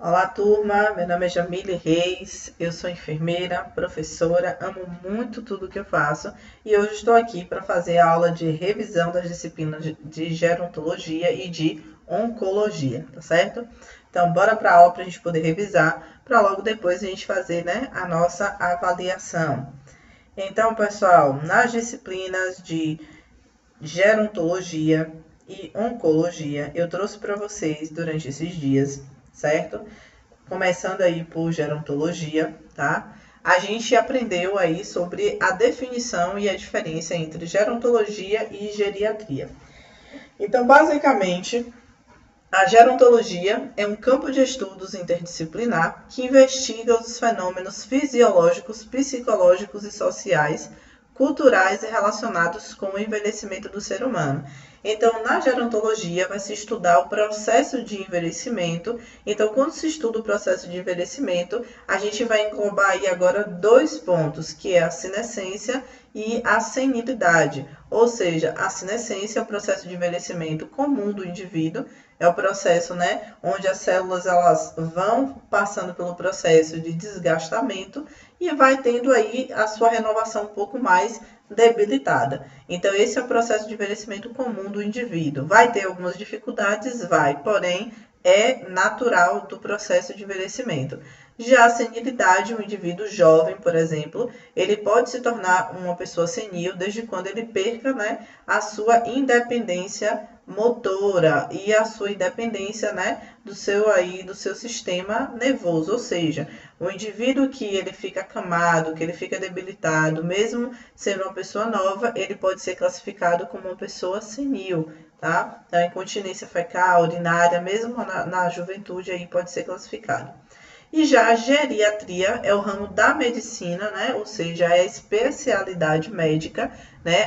Olá, turma. Meu nome é Jamile Reis. Eu sou enfermeira, professora, amo muito tudo que eu faço e hoje estou aqui para fazer a aula de revisão das disciplinas de gerontologia e de oncologia, tá certo? Então, bora para a aula para a gente poder revisar, para logo depois a gente fazer, a nossa avaliação. Então, pessoal, nas disciplinas de gerontologia e oncologia, eu trouxe para vocês durante esses dias, certo? Começando aí por gerontologia, tá? A gente aprendeu aí sobre a definição e a diferença entre gerontologia e geriatria. Então, basicamente, a gerontologia é um campo de estudos interdisciplinar que investiga os fenômenos fisiológicos, psicológicos e sociais, culturais e relacionados com o envelhecimento do ser humano. Então, na gerontologia vai se estudar o processo de envelhecimento. Então, quando se estuda o processo de envelhecimento, a gente vai englobar aí agora dois pontos, que é a senescência e a senilidade. Ou seja, a senescência é o processo de envelhecimento comum do indivíduo, é o processo, onde as células elas vão passando pelo processo de desgastamento e vai tendo aí a sua renovação um pouco mais debilitada. Então, esse é o processo de envelhecimento comum do indivíduo. Vai ter algumas dificuldades? Vai, porém, é natural do processo de envelhecimento. Já a senilidade, um indivíduo jovem, por exemplo, ele pode se tornar uma pessoa senil desde quando ele perca, a sua independência motora e a sua independência, do seu sistema nervoso, ou seja, o indivíduo que ele fica acamado, que ele fica debilitado, mesmo sendo uma pessoa nova, ele pode ser classificado como uma pessoa senil, tá? A incontinência fecal, urinária, mesmo na juventude aí pode ser classificado. E já a geriatria é o ramo da medicina, ou seja, é a especialidade médica,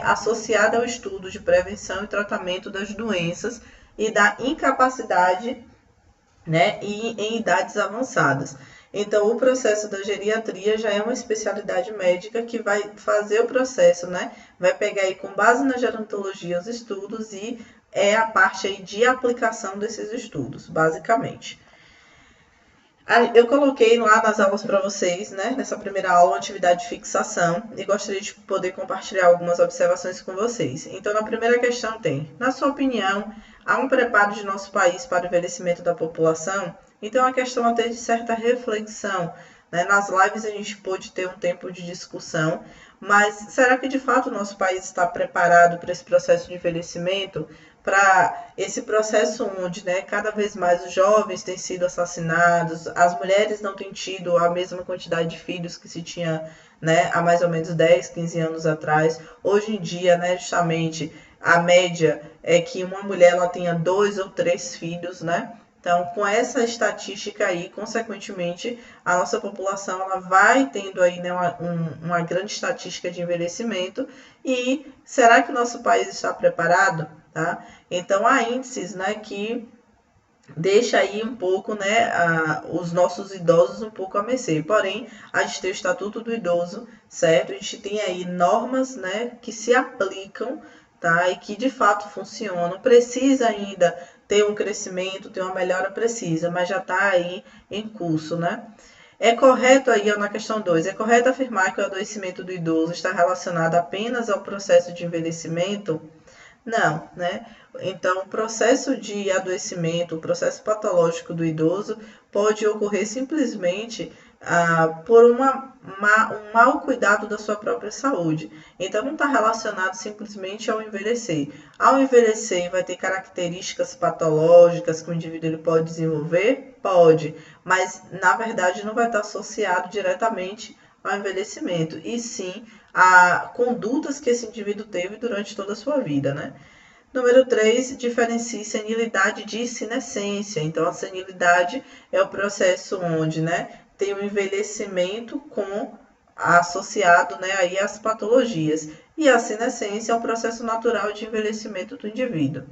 associada ao estudo de prevenção e tratamento das doenças e da incapacidade, e em idades avançadas. Então, o processo da geriatria já é uma especialidade médica que vai fazer o processo, vai pegar aí com base na gerontologia os estudos e é a parte aí de aplicação desses estudos, basicamente. Eu coloquei lá nas aulas para vocês, nessa primeira aula, uma atividade de fixação e gostaria de poder compartilhar algumas observações com vocês. Então, na primeira questão tem, na sua opinião, há um preparo de nosso país para o envelhecimento da população? Então, a questão até de certa reflexão. Nas lives a gente pôde ter um tempo de discussão, mas será que de fato o nosso país está preparado para esse processo de envelhecimento? Para esse processo onde, cada vez mais os jovens têm sido assassinados, as mulheres não têm tido a mesma quantidade de filhos que se tinha, há mais ou menos 10, 15 anos atrás. Hoje em dia, justamente, a média é que uma mulher ela tenha 2 ou 3 filhos, Então, com essa estatística aí, consequentemente, a nossa população ela vai tendo aí uma grande estatística de envelhecimento. E será que o nosso país está preparado? Tá? Então, há índices que deixa aí um pouco os nossos idosos um pouco a mercê. Porém, a gente tem o Estatuto do Idoso, certo? A gente tem aí normas que se aplicam, tá? E que de fato funcionam. Precisa ainda ter um crescimento, ter uma melhora, precisa, mas já está aí em curso, É correto aí, na questão 2, é correto afirmar que o adoecimento do idoso está relacionado apenas ao processo de envelhecimento? Não, Então, o processo de adoecimento, o processo patológico do idoso pode ocorrer simplesmente por um mau cuidado da sua própria saúde. Então, não está relacionado simplesmente ao envelhecer. Ao envelhecer, vai ter características patológicas que o indivíduo ele pode desenvolver? Pode, mas na verdade não vai estar associado diretamente ao envelhecimento, e sim a condutas que esse indivíduo teve durante toda a sua vida, Número 3, diferencie senilidade de senescência. Então, a senilidade é o processo onde, tem um envelhecimento associado, aí às patologias. E a senescência é um processo natural de envelhecimento do indivíduo.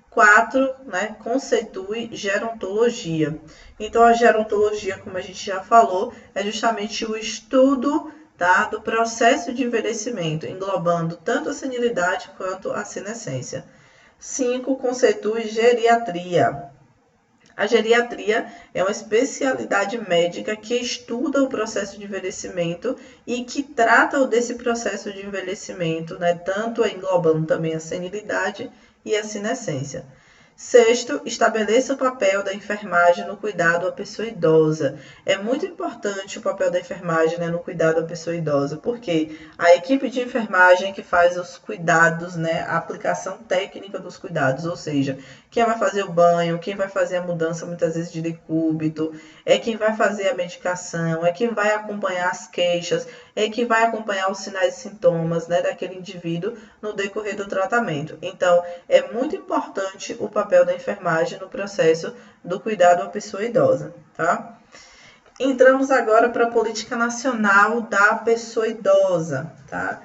4, conceitue gerontologia. Então, a gerontologia, como a gente já falou, é justamente o estudo do processo de envelhecimento, englobando tanto a senilidade quanto a senescência. 5, conceitue geriatria. A geriatria é uma especialidade médica que estuda o processo de envelhecimento e que trata desse processo de envelhecimento, né, tanto englobando também a senilidade e a senescência. Sexto, estabeleça o papel da enfermagem no cuidado à pessoa idosa. É muito importante o papel da enfermagem, né, no cuidado à pessoa idosa, porque a equipe de enfermagem que faz os cuidados, né, a aplicação técnica dos cuidados, ou seja, quem vai fazer o banho, quem vai fazer a mudança muitas vezes de decúbito, é quem vai fazer a medicação, é quem vai acompanhar as queixas, é quem vai acompanhar os sinais e sintomas, né, daquele indivíduo no decorrer do tratamento. Então, é muito importante o papel da enfermagem no processo do cuidado à pessoa idosa, tá? Entramos agora para a política nacional da pessoa idosa, tá?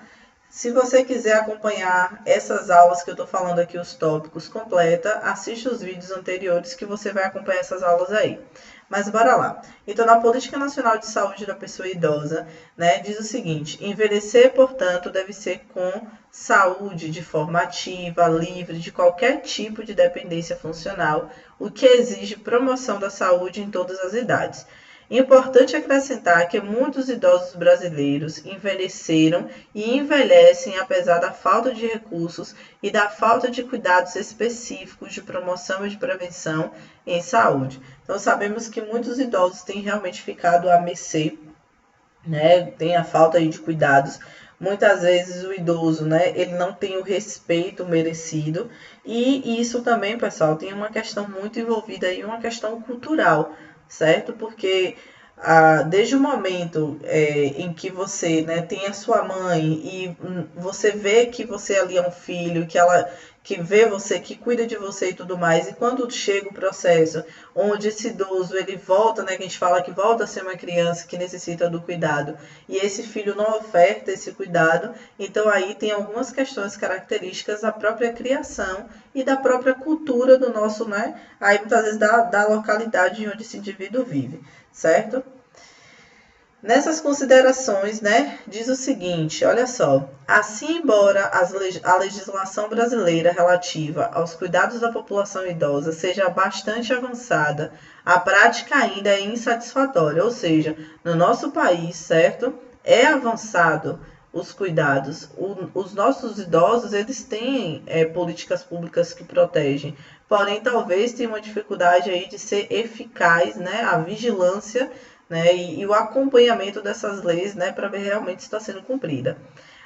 Se você quiser acompanhar essas aulas que eu estou falando aqui, os tópicos completa, assiste os vídeos anteriores que você vai acompanhar essas aulas aí. Mas bora lá. Então, na Política Nacional de Saúde da Pessoa Idosa, né, diz o seguinte: envelhecer, portanto, deve ser com saúde de forma ativa, livre de qualquer tipo de dependência funcional, o que exige promoção da saúde em todas as idades. Importante acrescentar que muitos idosos brasileiros envelheceram e envelhecem apesar da falta de recursos e da falta de cuidados específicos de promoção e de prevenção em saúde. Então, sabemos que muitos idosos têm realmente ficado à mercê, né? Tem a falta aí de cuidados. Muitas vezes o idoso, né, ele não tem o respeito merecido. E isso também, pessoal, tem uma questão muito envolvida aí, uma questão cultural, certo? Porque desde o momento em que você, né, tem a sua mãe e você vê que você ali é um filho, que vê você, que cuida de você e tudo mais, e quando chega o processo onde esse idoso ele volta, né, que a gente fala que volta a ser uma criança que necessita do cuidado, e esse filho não oferta esse cuidado, então aí tem algumas questões características da própria criação e da própria cultura do nosso, né, aí muitas vezes da localidade onde esse indivíduo vive, certo? Nessas considerações, né, diz o seguinte, olha só, assim, embora a legislação brasileira relativa aos cuidados da população idosa seja bastante avançada, a prática ainda é insatisfatória, ou seja, no nosso país, certo, é avançado os cuidados. Os nossos idosos, eles têm políticas públicas que protegem, porém, talvez tenha uma dificuldade aí de ser eficaz, né, a vigilância, né, e o acompanhamento dessas leis, né, para ver realmente se está sendo cumprida.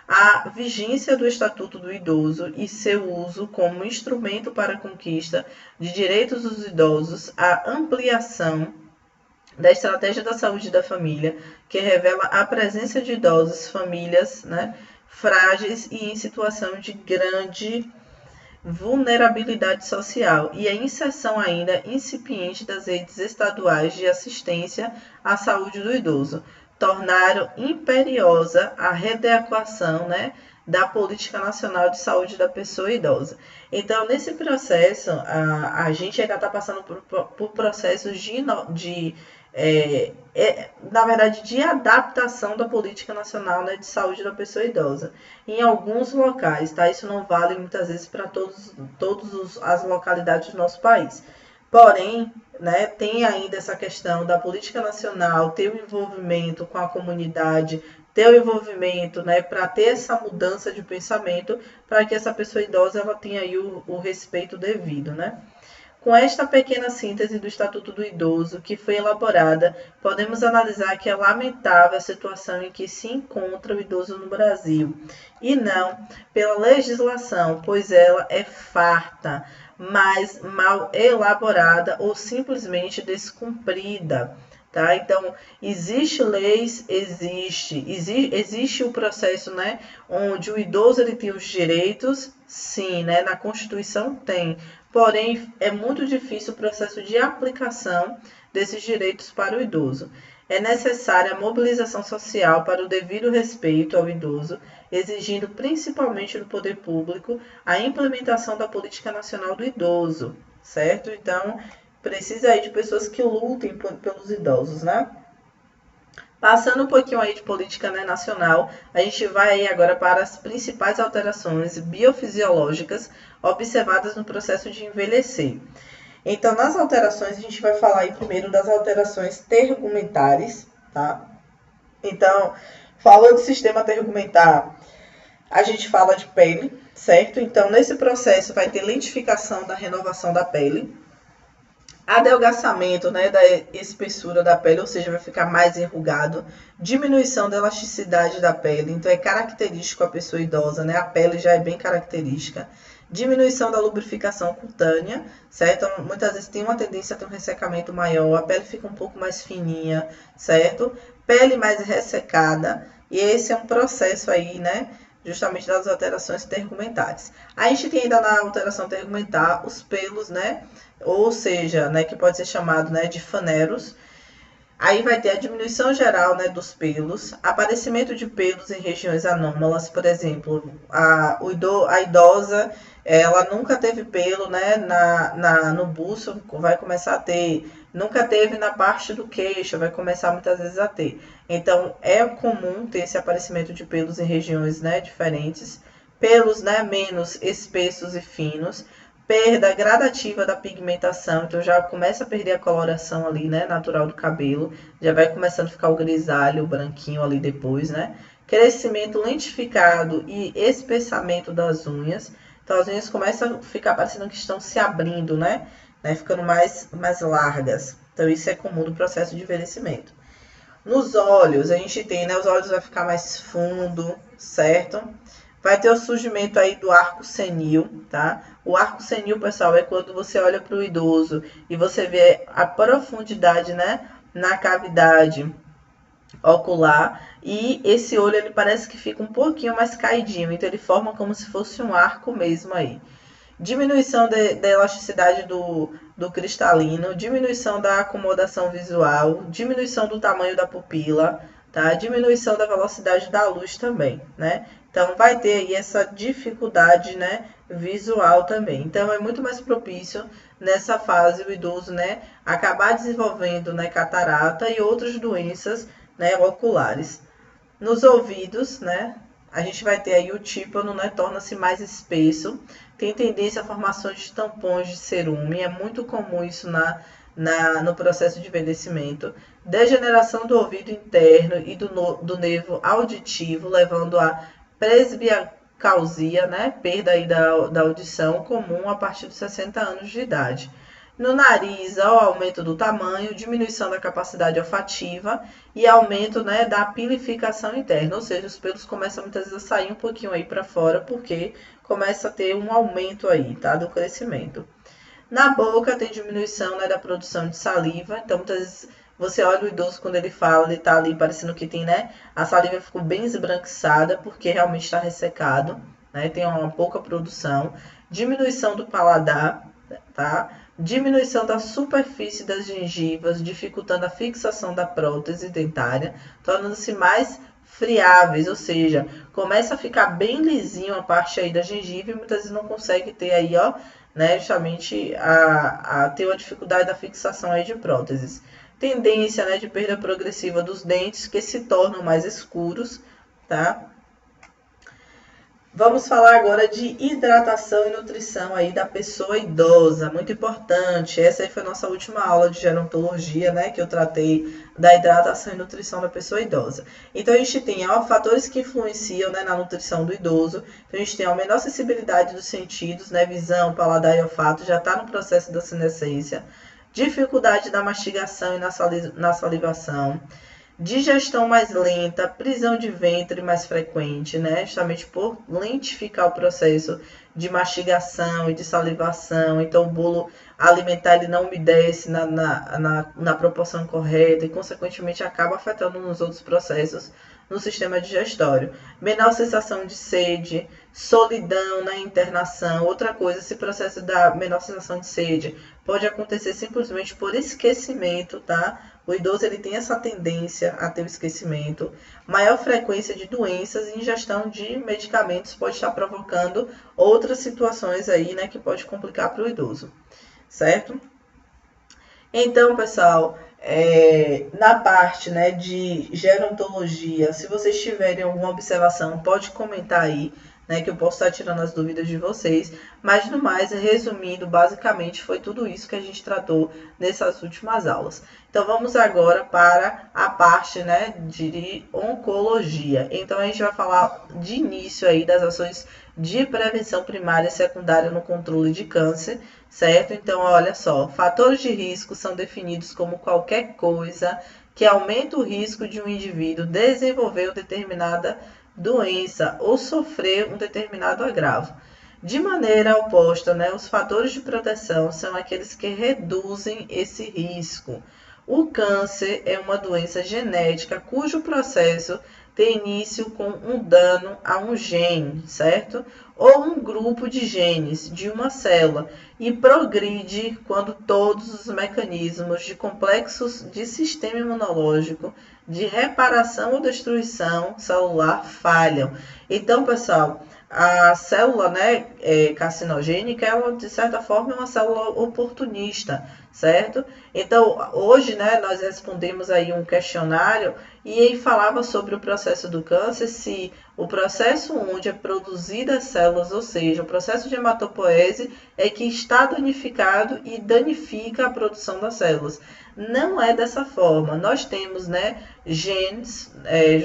A vigência do Estatuto do Idoso e seu uso como instrumento para a conquista de direitos dos idosos, a ampliação da estratégia da saúde da família, que revela a presença de idosos, famílias, né, frágeis e em situação de grande vulnerabilidade social e a inserção ainda incipiente das redes estaduais de assistência à saúde do idoso tornaram imperiosa a readequação, né, da Política Nacional de Saúde da Pessoa Idosa. Então, nesse processo, a gente ainda está passando por processos na verdade, de adaptação da Política Nacional, né, de Saúde da Pessoa Idosa. Em alguns locais, tá? Isso não vale muitas vezes para todas as localidades do nosso país. Porém, né, tem ainda essa questão da política nacional, ter o envolvimento com a comunidade, ter o envolvimento, né, para ter essa mudança de pensamento, para que essa pessoa idosa ela tenha aí o respeito devido, né? Com esta pequena síntese do Estatuto do Idoso que foi elaborada, podemos analisar que é lamentável a situação em que se encontra o idoso no Brasil, e não pela legislação, pois ela é farta, mas mal elaborada ou simplesmente descumprida. Tá? Então, existe leis, existe o processo, né, onde o idoso ele tem os direitos, sim, né, na Constituição tem, porém é muito difícil o processo de aplicação desses direitos para o idoso. É necessária a mobilização social para o devido respeito ao idoso, exigindo principalmente do poder público a implementação da Política Nacional do Idoso, certo? Então, precisa aí de pessoas que lutem pelos idosos, né? Passando um pouquinho aí de política, né, nacional, a gente vai aí agora para as principais alterações biofisiológicas observadas no processo de envelhecer. Então, nas alterações, a gente vai falar aí primeiro das alterações tegumentares, tá? Então, falando de sistema tegumentar, a gente fala de pele, certo? Então, nesse processo vai ter lentificação da renovação da pele, adelgaçamento, né, da espessura da pele, ou seja, vai ficar mais enrugado, diminuição da elasticidade da pele, então é característico a pessoa idosa, né, a pele já é bem característica, diminuição da lubrificação cutânea, certo? Então, muitas vezes tem uma tendência a ter um ressecamento maior, a pele fica um pouco mais fininha, certo? Pele mais ressecada, e esse é um processo aí, né, justamente das alterações tegumentares. A gente tem ainda na alteração tegumentar os pelos, né, ou seja, né, que pode ser chamado, né, de faneros. Aí vai ter a diminuição geral, né, dos pelos, aparecimento de pelos em regiões anômalas, por exemplo, a idosa, ela nunca teve pelo, né, no buço, vai começar a ter, nunca teve na parte do queixo, vai começar muitas vezes a ter. Então, é comum ter esse aparecimento de pelos em regiões, né, diferentes, pelos, né, menos espessos e finos, perda gradativa da pigmentação, então já começa a perder a coloração ali, né, natural do cabelo, já vai começando a ficar o grisalho, o branquinho ali depois, né? Crescimento lentificado e espessamento das unhas, então as unhas começam a ficar parecendo que estão se abrindo, né? Ficando mais largas, então isso é comum do processo de envelhecimento. Nos olhos, a gente tem, né, os olhos vai ficar mais fundo, certo? Vai ter o surgimento aí do arco senil, tá? O arco senil, pessoal, é quando você olha para o idoso e você vê a profundidade, né, na cavidade ocular, e esse olho ele parece que fica um pouquinho mais caidinho, então ele forma como se fosse um arco mesmo aí. Diminuição da elasticidade do cristalino, diminuição da acomodação visual, diminuição do tamanho da pupila, tá? Diminuição da velocidade da luz também, né? Então, vai ter aí essa dificuldade, né, visual também. Então, é muito mais propício nessa fase o idoso, né, acabar desenvolvendo, né, catarata e outras doenças, né, oculares. Nos ouvidos, né, a gente vai ter aí o tímpano, né, torna-se mais espesso, tem tendência a formações de tampões de cerume, é muito comum isso no processo de envelhecimento. Degeneração do ouvido interno e do nervo auditivo, levando a presbiacalsia, né, perda aí da audição, comum a partir dos 60 anos de idade. No nariz, ao aumento do tamanho, diminuição da capacidade olfativa e aumento, né, da pilificação interna, ou seja, os pelos começam muitas vezes a sair um pouquinho aí para fora, porque começa a ter um aumento aí, tá, do crescimento. Na boca tem diminuição, né, da produção de saliva, então muitas vezes você olha o idoso quando ele fala, ele tá ali parecendo que tem, né, a saliva ficou bem esbranquiçada, porque realmente está ressecado, né, tem uma pouca produção. Diminuição do paladar, tá? Diminuição da superfície das gengivas, dificultando a fixação da prótese dentária, tornando-se mais friáveis, ou seja, começa a ficar bem lisinho a parte aí da gengiva e muitas vezes não consegue ter aí, ó, né, justamente a ter uma dificuldade da fixação aí de próteses. Tendência, né, de perda progressiva dos dentes que se tornam mais escuros, tá? Vamos falar agora de hidratação e nutrição aí da pessoa idosa, muito importante. Essa aí foi a nossa última aula de gerontologia, né, que eu tratei da hidratação e nutrição da pessoa idosa. Então, a gente tem, ó, fatores que influenciam, né, na nutrição do idoso. Então, a gente tem a menor sensibilidade dos sentidos, né, visão, paladar e olfato, já está no processo da senescência. Dificuldade da mastigação e na salivação. Digestão mais lenta, prisão de ventre mais frequente, né? Justamente por lentificar o processo de mastigação e de salivação. Então, o bolo alimentar ele não umedece na proporção correta e, consequentemente, acaba afetando nos outros processos no sistema digestório. Menor sensação de sede, solidão na internação. Outra coisa, esse processo da menor sensação de sede pode acontecer simplesmente por esquecimento, tá? O idoso ele tem essa tendência a ter o esquecimento. Maior frequência de doenças e ingestão de medicamentos pode estar provocando outras situações aí, né, que pode complicar para o idoso, certo? Então, pessoal, na parte, né, de gerontologia, se vocês tiverem alguma observação, pode comentar aí, né, que eu posso estar tirando as dúvidas de vocês, mas no mais, resumindo, basicamente foi tudo isso que a gente tratou nessas últimas aulas. Então vamos agora para a parte, né, de oncologia. Então a gente vai falar de início aí das ações de prevenção primária e secundária no controle de câncer, certo? Então olha só, fatores de risco são definidos como qualquer coisa que aumenta o risco de um indivíduo desenvolver determinada doença ou sofrer um determinado agravo. De maneira oposta, né, os fatores de proteção são aqueles que reduzem esse risco. O câncer é uma doença genética cujo processo tem início com um dano a um gene, certo? Ou um grupo de genes de uma célula e progride quando todos os mecanismos de complexos de sistema imunológico, de reparação ou destruição celular falham. Então, pessoal, a célula, né, carcinogênica, ela de certa forma é uma célula oportunista, certo? Então, hoje, né, nós respondemos aí um questionário e ele falava sobre o processo do câncer, se o processo onde é produzida as células, ou seja, o processo de hematopoese é que está danificado e danifica a produção das células. Não é dessa forma. Nós temos, né, genes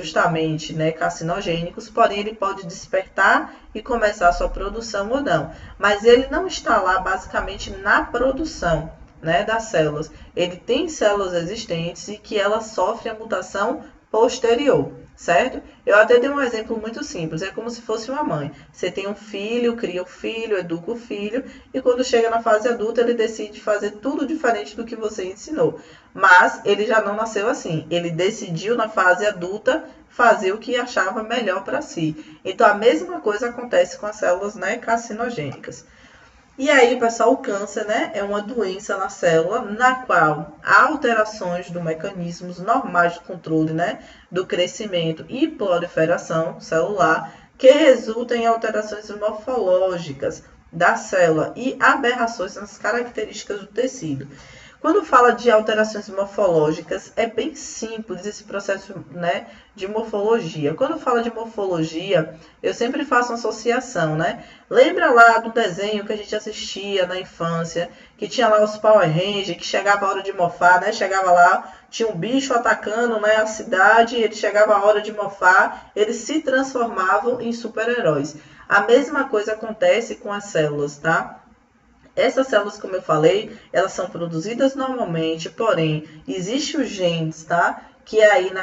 justamente, né, carcinogênicos, porém ele pode despertar e começar a sua produção ou não. Mas ele não está lá basicamente na produção, né, das células. Ele tem células existentes e que elas sofrem a mutação posterior, certo? Eu até dei um exemplo muito simples, é como se fosse uma mãe. Você tem um filho, cria o filho, educa o filho, e quando chega na fase adulta, ele decide fazer tudo diferente do que você ensinou. Mas ele já não nasceu assim, ele decidiu na fase adulta fazer o que achava melhor para si. Então a mesma coisa acontece com as células, né, carcinogênicas. E aí, pessoal, o câncer, né, é uma doença na célula na qual há alterações do mecanismos normais de controle, né, do crescimento e proliferação celular, que resultam em alterações morfológicas da célula e aberrações nas características do tecido. Quando fala de alterações morfológicas, é bem simples esse processo, né, de morfologia. Quando fala de morfologia, eu sempre faço uma associação, né? Lembra lá do desenho que a gente assistia na infância, que tinha lá os Power Rangers, que chegava a hora de morfar, né? Chegava lá, tinha um bicho atacando, né, a cidade, ele chegava a hora de morfar, eles se transformavam em super-heróis. A mesma coisa acontece com as células, tá? Essas células, como eu falei, elas são produzidas normalmente, porém, existem os genes, tá? Que aí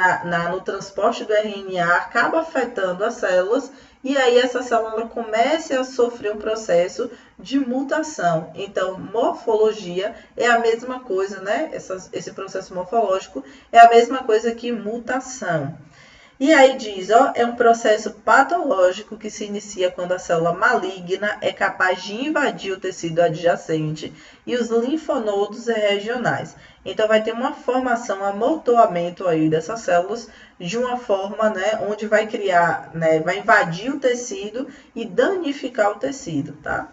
no transporte do RNA acaba afetando as células e aí essa célula começa a sofrer um processo de mutação. Então, morfologia é a mesma coisa, né? Esse processo morfológico é a mesma coisa que mutação. E aí diz, ó, é um processo patológico que se inicia quando a célula maligna é capaz de invadir o tecido adjacente e os linfonodos regionais. Então vai ter uma formação, amontoamento aí dessas células de uma forma, né, onde vai criar, né, vai invadir o tecido e danificar o tecido, tá?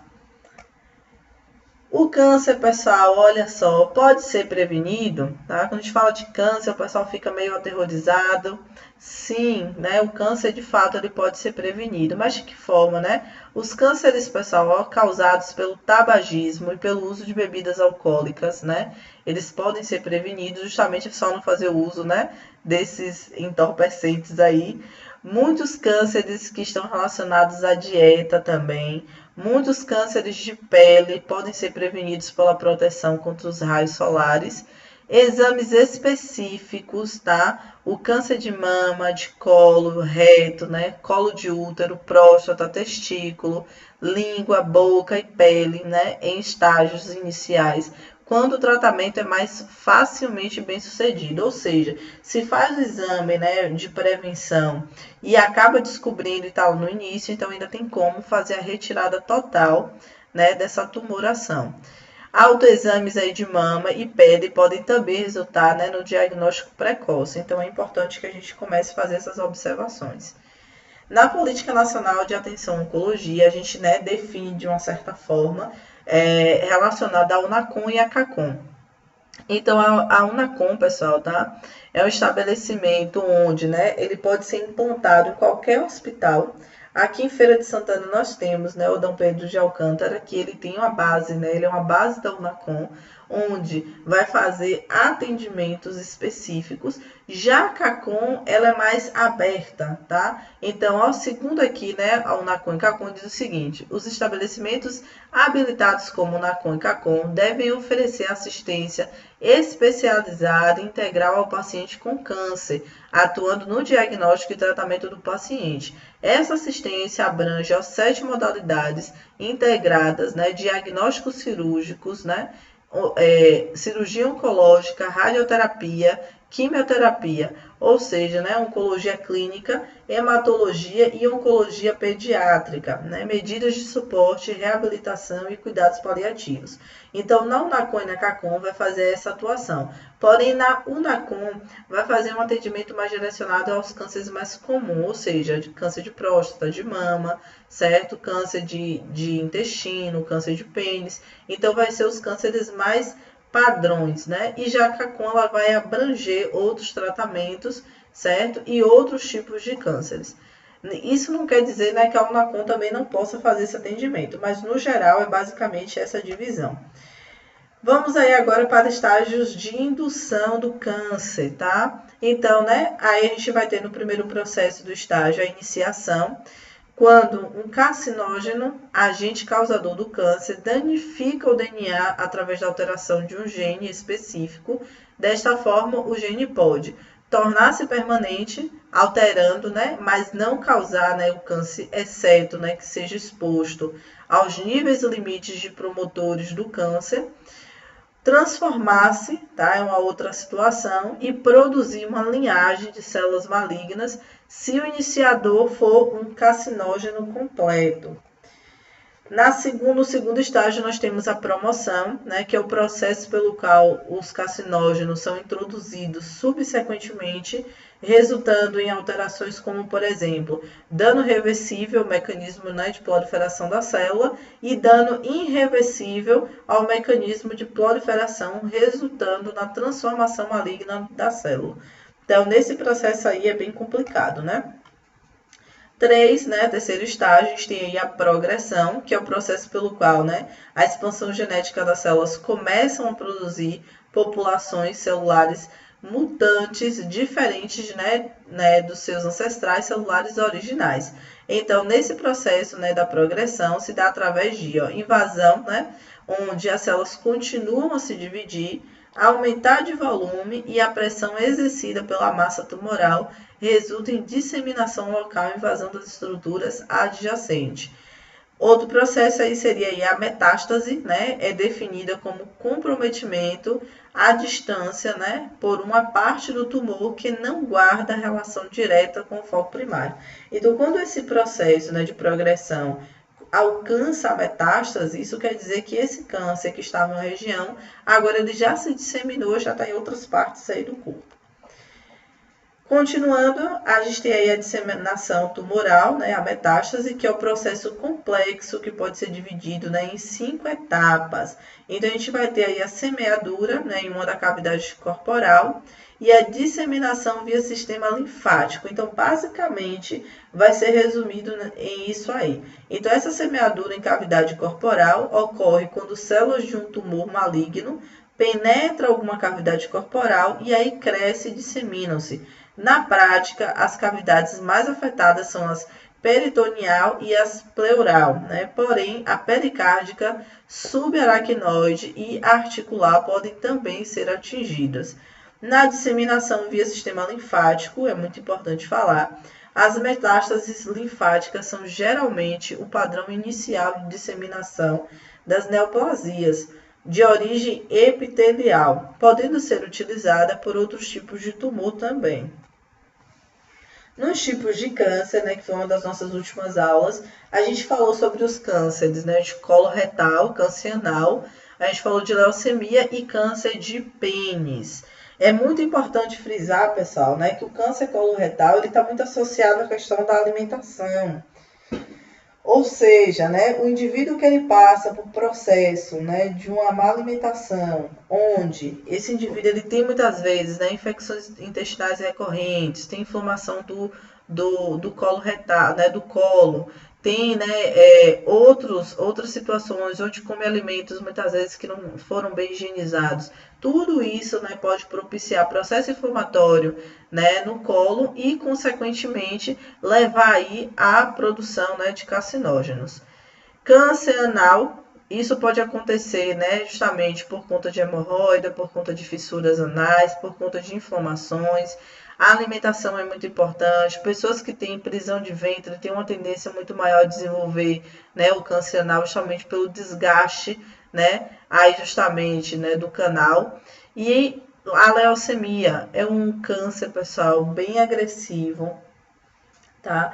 O câncer, pessoal, olha só, pode ser prevenido, tá? Quando a gente fala de câncer, o pessoal fica meio aterrorizado. Sim, né? O câncer, de fato, ele pode ser prevenido. Mas de que forma, né? Os cânceres, pessoal, causados pelo tabagismo e pelo uso de bebidas alcoólicas, né? Eles podem ser prevenidos justamente só não fazer uso, né, desses entorpecentes aí. Muitos cânceres que estão relacionados à dieta também. Muitos cânceres de pele podem ser prevenidos pela proteção contra os raios solares. Exames específicos, tá? O câncer de mama, de colo, reto, né? Colo de útero, próstata, testículo, língua, boca e pele, né? Em estágios iniciais, quando o tratamento é mais facilmente bem sucedido. Ou seja, se faz o exame, né, de prevenção e acaba descobrindo e tal no início, então ainda tem como fazer a retirada total, né, dessa tumoração. Autoexames aí de mama e pele podem também resultar, né, no diagnóstico precoce. Então é importante que a gente comece a fazer essas observações. Na Política Nacional de Atenção à Oncologia, a gente, né, define de uma certa forma relacionada à UNACOM e à CACOM. Então, a UNACOM, pessoal, tá? É um estabelecimento onde, né, ele pode ser implantado em qualquer hospital Aqui em Feira de Santana nós temos, né, o Dom Pedro de Alcântara, que ele tem uma base, né, ele é uma base da Unacom, onde vai fazer atendimentos específicos. Já a Cacom, ela é mais aberta, tá? Então, ó, segundo aqui, né, a Unacom e Cacom diz o seguinte: os estabelecimentos habilitados como Unacom e Cacom devem oferecer assistência especializada e integral ao paciente com câncer, atuando no diagnóstico e tratamento do paciente. Essa assistência abrange as 7 modalidades integradas, né, diagnósticos cirúrgicos, né, cirurgia oncológica, radioterapia, quimioterapia, ou seja, né, oncologia clínica, hematologia e oncologia pediátrica, né, medidas de suporte, reabilitação e cuidados paliativos. Então, na Unacom e na Cacom vai fazer essa atuação. Porém, na Unacom vai fazer um atendimento mais direcionado aos cânceres mais comuns, ou seja, de câncer de próstata, de mama, certo? Câncer de intestino, câncer de pênis. Então, vai ser os cânceres mais padrões, né? E já a Cacom ela vai abranger outros tratamentos, certo? E outros tipos de cânceres. Isso não quer dizer, né, que a Unacom também não possa fazer esse atendimento, mas no geral é basicamente essa divisão. Vamos aí agora para estágios de indução do câncer, tá? Então, né, aí a gente vai ter no primeiro processo do estágio a iniciação, quando um carcinógeno, agente causador do câncer, danifica o DNA através da alteração de um gene específico. Desta forma, o gene pode tornar-se permanente, alterando, né, mas não causar, né, o câncer, exceto, né, que seja exposto aos níveis limites de promotores do câncer, transformar-se, tá, é uma outra situação, e produzir uma linhagem de células malignas se o iniciador for um carcinógeno completo. No segundo estágio, nós temos a promoção, né, que é o processo pelo qual os carcinógenos são introduzidos subsequentemente, resultando em alterações como, por exemplo, dano reversível ao mecanismo, né, de proliferação da célula e dano irreversível ao mecanismo de proliferação, resultando na transformação maligna da célula. Então, nesse processo aí é bem complicado, né? 3, né, terceiro estágio, a gente tem aí a progressão, que é o processo pelo qual, né, a expansão genética das células começam a produzir populações celulares mutantes diferentes, né, dos seus ancestrais celulares originais. Então, nesse processo, né, da progressão, se dá através de invasão, né, onde as células continuam a se dividir, aumentar de volume e a pressão exercida pela massa tumoral resulta em disseminação local e invasão das estruturas adjacentes. Outro processo aí seria aí a metástase, né? É definida como comprometimento à distância, né? Por uma parte do tumor que não guarda relação direta com o foco primário. Então, quando esse processo, né, de progressão alcança a metástase, isso quer dizer que esse câncer que estava na região, agora ele já se disseminou, já está em outras partes aí do corpo. Continuando, a gente tem aí a disseminação tumoral, né, a metástase, que é o processo complexo que pode ser dividido, né, em 5 etapas. Então, a gente vai ter aí a semeadura, né, em uma da cavidade corporal e a disseminação via sistema linfático. Então, basicamente, vai ser resumido em isso aí. Então, essa semeadura em cavidade corporal ocorre quando células de um tumor maligno penetram alguma cavidade corporal e aí crescem e disseminam-se. Na prática, as cavidades mais afetadas são as peritoneal e as pleural, né? Porém, a pericárdica, subaracnoide e articular podem também ser atingidas. Na disseminação via sistema linfático, é muito importante falar, as metástases linfáticas são geralmente o padrão inicial de disseminação das neoplasias, de origem epitelial, podendo ser utilizada por outros tipos de tumor também. Nos tipos de câncer, né, que foi uma das nossas últimas aulas, a gente falou sobre os cânceres, né, de colo retal, câncer anal, a gente falou de leucemia e câncer de pênis. É muito importante frisar, pessoal, né, que o câncer coloretal está muito associado à questão da alimentação. Ou seja, né, o indivíduo que ele passa por processo, né, de uma má alimentação, onde esse indivíduo ele tem muitas vezes, né, infecções intestinais recorrentes, tem inflamação do colo retal, né, do colo. Tem, né, outras situações onde come alimentos muitas vezes que não foram bem higienizados. Tudo isso, né, pode propiciar processo inflamatório, né, no colo e, consequentemente, levar aí à produção, né, de carcinógenos. Câncer anal, isso pode acontecer, né, justamente por conta de hemorroida, por conta de fissuras anais, por conta de inflamações. A alimentação é muito importante. Pessoas que têm prisão de ventre têm uma tendência muito maior a desenvolver, né, o câncer anal justamente pelo desgaste, né, aí justamente, né, do canal. E a leucemia é um câncer, pessoal, bem agressivo, tá?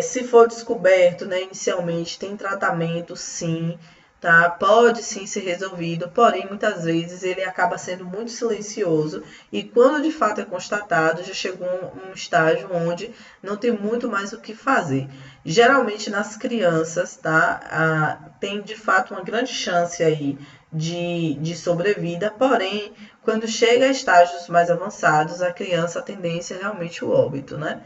Se for descoberto, né, inicialmente, tem tratamento, sim, tá? Pode sim ser resolvido, porém, muitas vezes ele acaba sendo muito silencioso e quando de fato é constatado, já chegou um estágio onde não tem muito mais o que fazer. Geralmente nas crianças, tá? Tem de fato uma grande chance aí de sobrevida, porém, quando chega a estágios mais avançados, a criança, a tendência é realmente o óbito, né?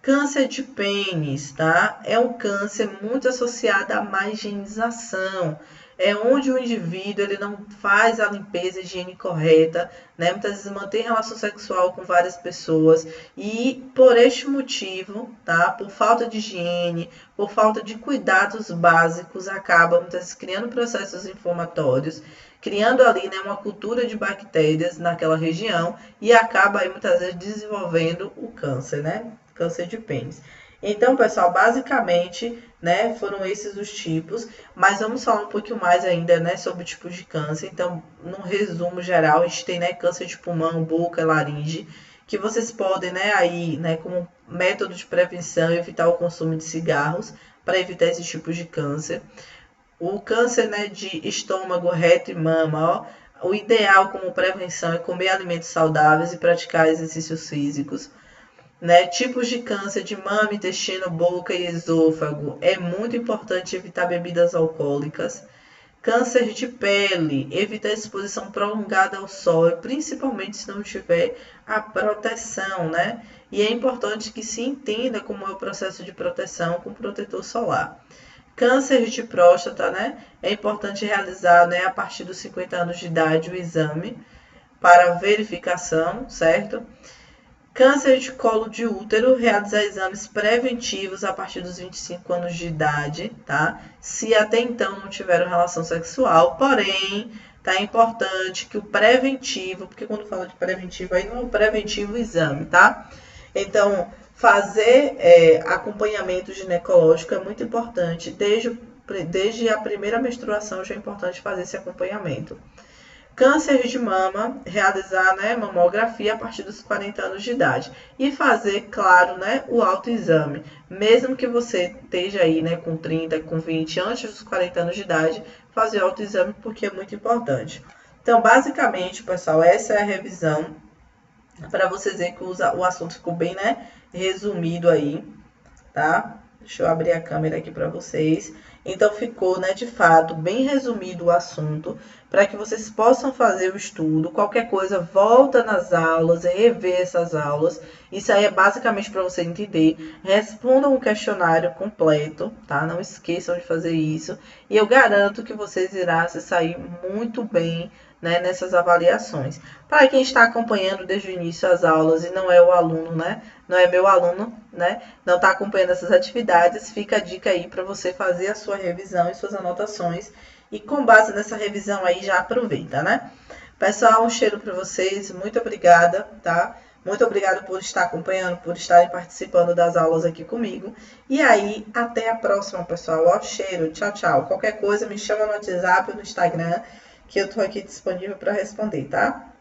Câncer de pênis, tá? É um câncer muito associado à má higienização. É onde o indivíduo ele não faz a limpeza e higiene correta, né? Muitas vezes mantém relação sexual com várias pessoas e por este motivo, tá? Por falta de higiene, por falta de cuidados básicos, acaba muitas vezes criando processos inflamatórios, criando ali, né, uma cultura de bactérias naquela região e acaba aí muitas vezes desenvolvendo o câncer, né? Câncer de pênis. Então, pessoal, basicamente, né, foram esses os tipos, mas vamos falar um pouquinho mais ainda, né, sobre tipos de câncer. Então, num resumo geral, a gente tem, né, câncer de pulmão, boca, laringe, que vocês podem, né, aí, né, como método de prevenção, evitar o consumo de cigarros para evitar esses tipos de câncer. O câncer, né, de estômago, reto e mama, ó, o ideal como prevenção é comer alimentos saudáveis e praticar exercícios físicos. Né, tipos de câncer de mama, intestino, boca e esôfago. É muito importante evitar bebidas alcoólicas. Câncer de pele, evitar exposição prolongada ao sol, principalmente se não tiver a proteção, né? E é importante que se entenda como é o processo de proteção com protetor solar. Câncer de próstata, né? É importante realizar, né, a partir dos 50 anos de idade o exame para verificação, certo? Câncer de colo de útero, realizar exames preventivos a partir dos 25 anos de idade, tá? Se até então não tiveram relação sexual, porém, tá importante que o preventivo, porque quando fala de preventivo, aí não é o preventivo exame, tá? Então, fazer acompanhamento ginecológico é muito importante, desde a primeira menstruação já é importante fazer esse acompanhamento. Câncer de mama, realizar, né, mamografia a partir dos 40 anos de idade. E fazer, claro, né, o autoexame. Mesmo que você esteja aí, né, com 30, com 20, antes dos 40 anos de idade, fazer o autoexame porque é muito importante. Então, basicamente, pessoal, essa é a revisão. Para vocês verem que o assunto ficou bem, né, resumido aí, tá? Deixa eu abrir a câmera aqui para vocês. Então, ficou, né, de fato, bem resumido o assunto, para que vocês possam fazer o estudo. Qualquer coisa, volta nas aulas, rever essas aulas. Isso aí é basicamente para você entender. Respondam um questionário completo, tá? Não esqueçam de fazer isso. E eu garanto que vocês irão se sair muito bem, né, nessas avaliações. Para quem está acompanhando desde o início as aulas e não é o aluno, né? Não é meu aluno, né? Não está acompanhando essas atividades, fica a dica aí para você fazer a sua revisão e suas anotações. E com base nessa revisão aí, já aproveita, né? Pessoal, um cheiro para vocês. Muito obrigada, tá? Muito obrigada por estar acompanhando, por estarem participando das aulas aqui comigo. E aí, até a próxima, pessoal. Ó, cheiro. Tchau, tchau. Qualquer coisa, me chama no WhatsApp ou no Instagram, que eu tô aqui disponível para responder, tá?